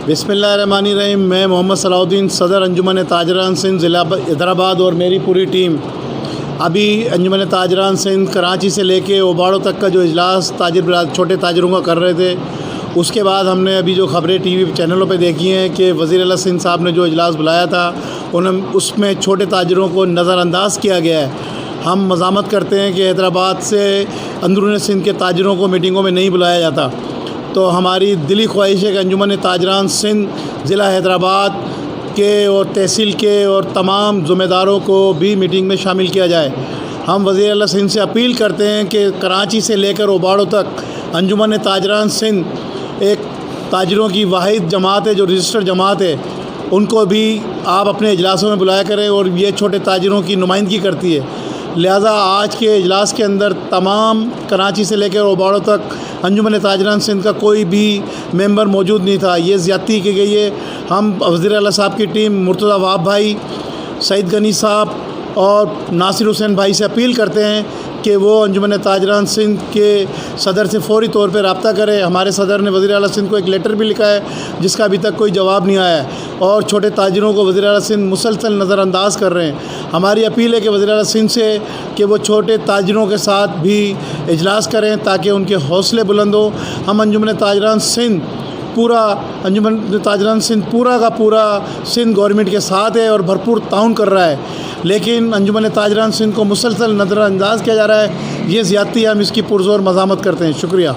बिस्मिल्लाहिर्रहमानिर्रहीम। मैं मोहम्मद सलाउद्दीन, सदर अंजुमन ताजरान सिंध ज़िला हैदराबाद और मेरी पूरी टीम अभी अंजुमन ताजरान सिंध कराची से लेके ओबाड़ो तक का जो इजलास छोटे ताजरों का कर रहे थे, उसके बाद हमने अभी जो ख़बरें टीवी चैनलों पे देखी हैं कि वज़ीर आला सिंध साहब ने जो इजलास बुलाया था उसमें छोटे ताजरों को नज़रअंदाज किया गया है। हम मज़ामत करते हैं कि हैदराबाद से अंदरून सिंध के ताजरों को मीटिंगों में नहीं बुलाया जाता, तो हमारी दिली ख्वाहिश है कि अंजुमन ताजरान सिंध ज़िला हैदराबाद के और तहसील के और तमाम ज़िम्मेदारों को भी मीटिंग में शामिल किया जाए। हम वज़ीर आला सिंध से अपील करते हैं कि कराची से लेकर ओबाड़ो तक अंजुमन ताजरान सिंध एक ताजरों की वाहिद जमात है जो रजिस्टर्ड जमात है, उनको भी आप अपने इजलासों में बुलाया करें और ये छोटे ताजरों की नुमाइंदगी करती है। लिहाजा आज के इजलास के अंदर तमाम कराची से लेकर ओबाड़ो तक अंजुमन ताजरान सिंध का कोई भी मेंबर मौजूद नहीं था। ये ज़्यादती की गई है। हम वज़ीर आला साहब की टीम मुर्तज़ा वहाब भाई, सईद गनी साहब और नासिर हुसैन भाई से अपील करते हैं कि वो अंजुमन ताजरान सिंध के सदर से फ़ौरी तौर पर रब्ता करें। हमारे सदर ने वज़ीर आला सिंध को एक लेटर भी लिखा है जिसका अभी तक कोई जवाब नहीं आया है और छोटे ताजरों को वज़ीर आला सिंध मुसलसल नज़रअंदाज कर रहे हैं। हमारी अपील है कि वज़ीर आला सिंध से कि वो छोटे ताजरों के साथ भी इजलास करें ताकि उनके हौसले बुलंद हो। हम अंजुमन ताजरान सिंध अंजुमन ताजरान सिंध पूरा का पूरा सिंध गवर्नमेंट के साथ है और भरपूर ताउन कर रहा है, लेकिन अंजुमन ताजरान सिंध को मुसलसल नज़रअंदाज किया जा रहा है। ये ज़्यादती हम इसकी पुरज़ोर मज़ामत करते हैं। शुक्रिया।